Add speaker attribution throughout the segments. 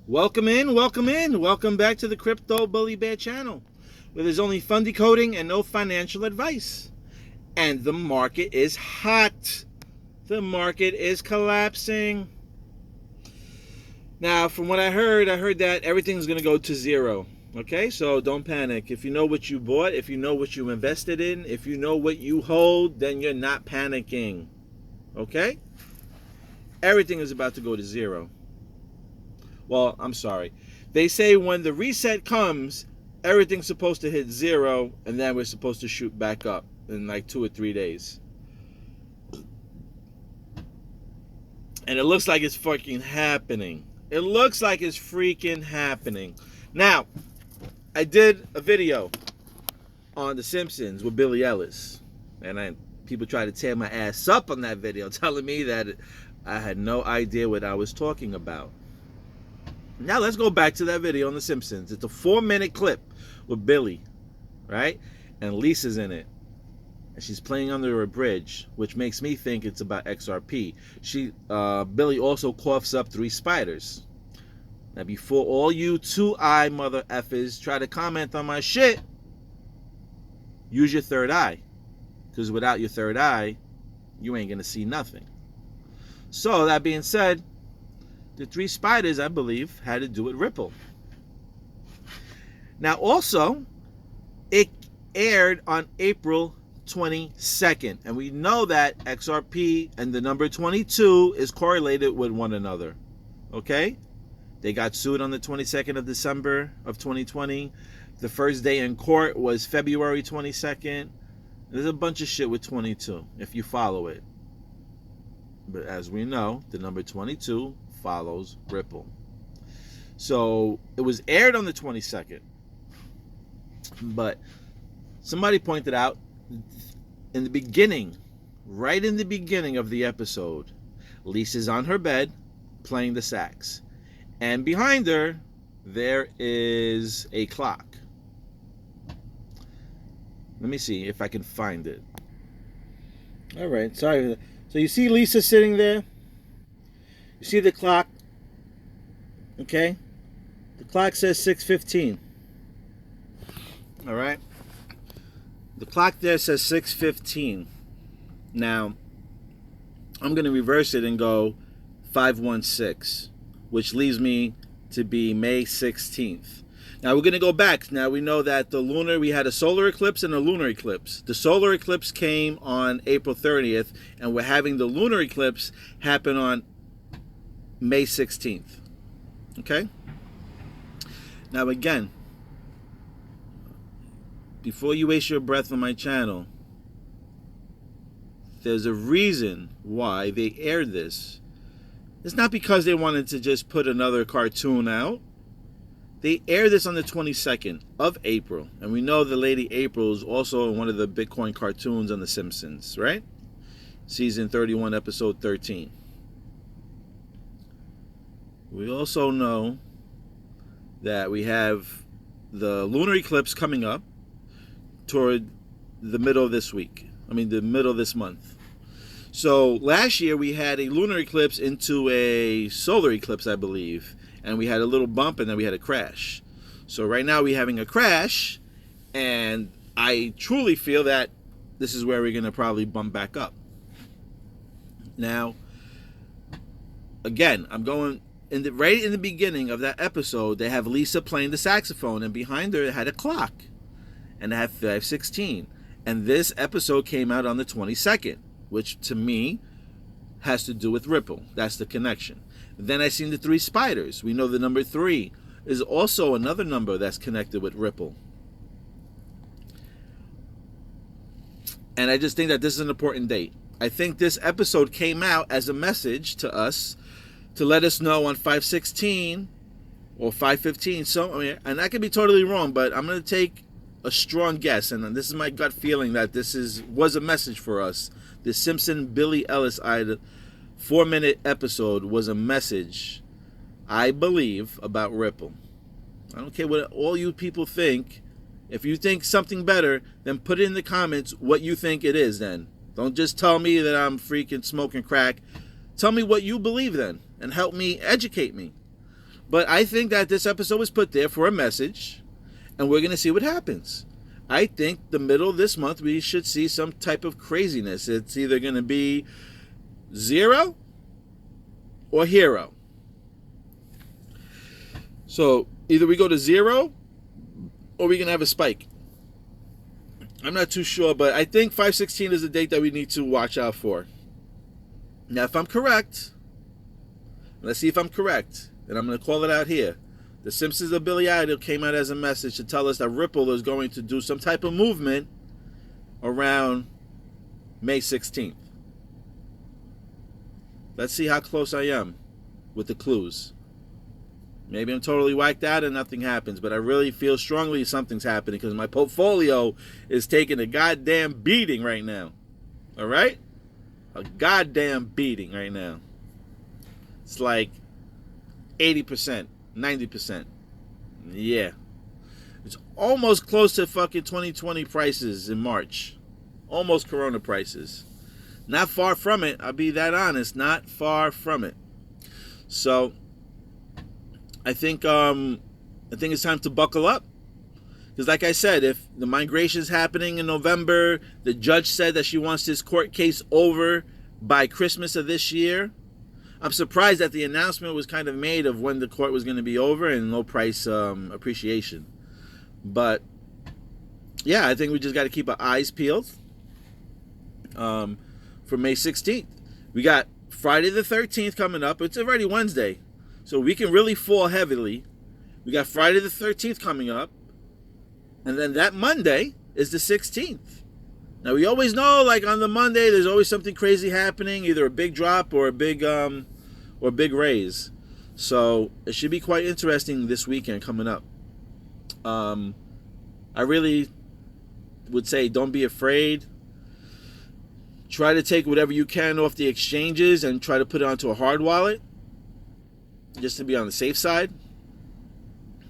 Speaker 1: Welcome in, welcome in. Welcome back to the Crypto Bully Bear channel, where there's only fun decoding and no financial advice. And the market is hot. The market is collapsing. Now, from what I heard that everything's going to go to zero. Okay, so don't panic. If you know what you bought, if you know what you invested in, if you know what you hold, then you're not panicking. Okay? Everything is about to go to zero. Well, I'm sorry. They say when the reset comes, everything's supposed to hit zero, and then we're supposed to shoot back up in like 2 or 3 days. And it looks like it's fucking happening. It looks like it's freaking happening. Now, I did a video on The Simpsons with Billy Ellis. And people try to tear my ass up on that video, telling me that I had no idea what I was talking about. Now let's go back to that video on The Simpsons. It's a 4-minute clip with Billy, right? And Lisa's in it. And she's playing under a bridge, which makes me think it's about XRP. Billy also coughs up 3 spiders. Now before all you 2-eye mother effers try to comment on my shit, use your third eye. Because without your third eye, you ain't gonna see nothing. So that being said, the 3 spiders, I believe, had to do with Ripple. Now, also, it aired on April 22nd. And we know that XRP and the number 22 is correlated with one another. Okay? They got sued on the 22nd of December of 2020. The first day in court was February 22nd. There's a bunch of shit with 22, if you follow it. But as we know, the number 22 follows Ripple. So it was aired on the 22nd. But somebody pointed out in the beginning, right in the beginning of the episode, Lisa's on her bed playing the sax. And behind her, there is a clock. Let me see if I can find it. All right, sorry. So you see Lisa sitting there? You see the clock? Okay? The clock says 6:15. All right? The clock there says 6:15. Now, I'm going to reverse it and go 5:16, which leaves me to be May 16th. Now, we're going to go back. Now, we know that we had a solar eclipse and a lunar eclipse. The solar eclipse came on April 30th, and we're having the lunar eclipse happen on May 16th. Okay? Now, again, before you waste your breath on my channel, there's a reason why they aired this. It's not because they wanted to just put another cartoon out. They aired this on the 22nd of April. And we know the Lady April is also one of the Bitcoin cartoons on The Simpsons, right? Season 31, episode 13. We also know that we have the lunar eclipse coming up toward the middle of this week. The middle of this month. So last year we had a lunar eclipse into a solar eclipse, I believe. And we had a little bump and then we had a crash. So right now we're having a crash. And I truly feel that this is where we're going to probably bump back up. Now, again, I'm going... right in the beginning of that episode, they have Lisa playing the saxophone, and behind her it had a clock, and it had 5:16. And this episode came out on the 22nd, which to me has to do with Ripple. That's the connection. Then I seen the 3 spiders. We know the number 3 is also another number that's connected with Ripple. And I just think that this is an important date. I think this episode came out as a message to us to let us know on 5:16 or 5:15. And I could be totally wrong, but I'm going to take a strong guess, and this is my gut feeling, that this was a message for us. The Simpson Billy Ellis 4-minute episode was a message, I believe, about Ripple. I don't care what all you people think. If you think something better, then put it in the comments what you think it is then. Don't just tell me that I'm freaking smoking crack. Tell me what you believe then, and help me educate me. But I think that this episode was put there for a message, and we're going to see what happens. I think the middle of this month, we should see some type of craziness. It's either going to be zero or hero. So either we go to zero or we're going to have a spike. I'm not too sure, but I think 5/16 is the date that we need to watch out for. Now, if I'm correct, let's see if I'm correct, and I'm going to call it out here. The Simpsons of Billy Idol came out as a message to tell us that Ripple is going to do some type of movement around May 16th. Let's see how close I am with the clues. Maybe I'm totally whacked out and nothing happens, but I really feel strongly something's happening because my portfolio is taking a goddamn beating right now. All right? A goddamn beating right now. It's like 80%, 90%. Yeah. It's almost close to fucking 2020 prices in March. Almost Corona prices. Not far from it. I'll be that honest. Not far from it. So, I think it's time to buckle up. Because like I said, if the migration is happening in November, the judge said that she wants this court case over by Christmas of this year. I'm surprised that the announcement was kind of made of when the court was going to be over and no price appreciation. But, yeah, I think we just got to keep our eyes peeled for May 16th. We got Friday the 13th coming up. It's already Wednesday, so we can really fall heavily. We got Friday the 13th coming up. And then that Monday is the 16th. Now, we always know, like, on the Monday, there's always something crazy happening, either a big drop or a big raise. So, it should be quite interesting this weekend coming up. I really would say don't be afraid. Try to take whatever you can off the exchanges and try to put it onto a hard wallet, just to be on the safe side,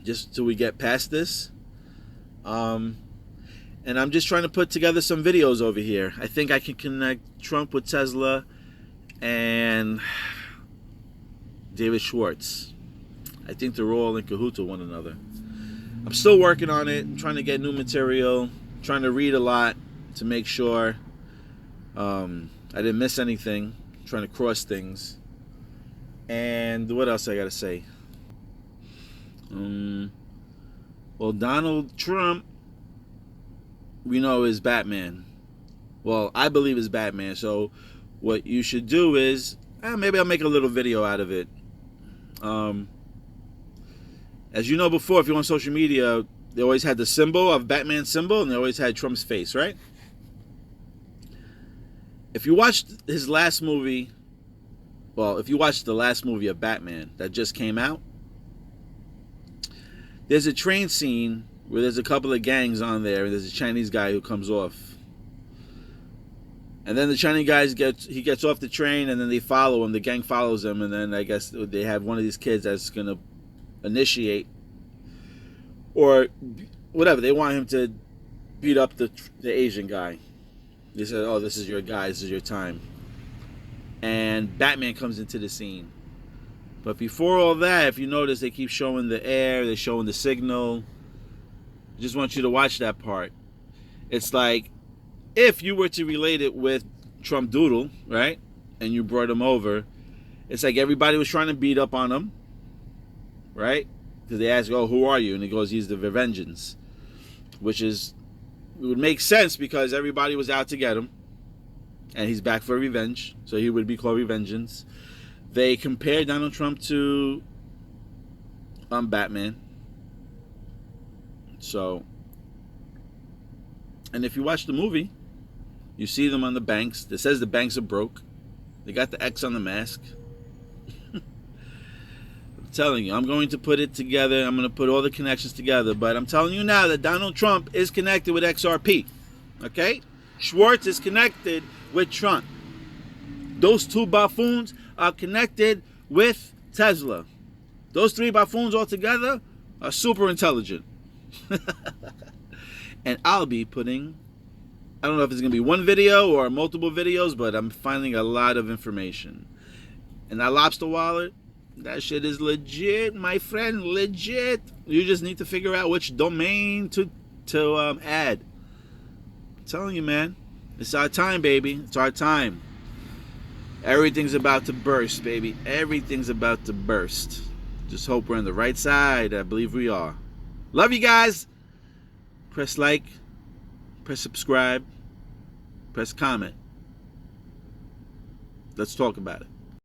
Speaker 1: just till we get past this. And I'm just trying to put together some videos over here. I think I can connect Trump with Tesla and David Schwartz. I think they're all in cahoots with one another. I'm still working on it. I'm trying to get new material. Trying to read a lot to make sure I didn't miss anything. Trying to cross things. And what else I gotta say? Well, Donald Trump, we know, is Batman. Well, I believe is Batman. So what you should do is, maybe I'll make a little video out of it. As you know before, if you're on social media, they always had the symbol of Batman symbol, and they always had Trump's face, right? If you watched his last movie, well, if you watched the last movie of Batman that just came out, there's a train scene where there's a couple of gangs on there, and there's a Chinese guy who comes off. And then the Chinese guy gets off the train, and then they follow him. The gang follows him, and then I guess they have one of these kids that's going to initiate, or whatever. They want him to beat up the Asian guy. They said, oh, this is your guy, this is your time. And Batman comes into the scene. But before all that, if you notice, they keep showing the air, they're showing the signal. I just want you to watch that part. It's like, if you were to relate it with Trump Doodle, right, and you brought him over, it's like everybody was trying to beat up on him, right? Because they ask, oh, who are you? And he goes, he's the Revengeance. Which is, it would make sense because everybody was out to get him. And he's back for revenge. So he would be called Revengeance. They compared Donald Trump to Batman. So, and if you watch the movie, you see them on the banks. It says the banks are broke. They got the X on the mask. I'm telling you, I'm going to put it together. I'm going to put all the connections together. But I'm telling you now that Donald Trump is connected with XRP. Okay? Schwartz is connected with Trump. Those two buffoons are connected with Tesla. Those three buffoons all together are super intelligent. And I'll be putting, I don't know if it's going to be one video or multiple videos, but I'm finding a lot of information. And that lobster wallet, That shit is legit, my friend. Legit. You just need to figure out which domain to add. I'm telling you, man. It's our time, baby. It's our time. Everything's about to burst, baby. Everything's about to burst. Just hope we're on the right side. I believe we are. Love you guys. Press like. Press subscribe. Press comment. Let's talk about it.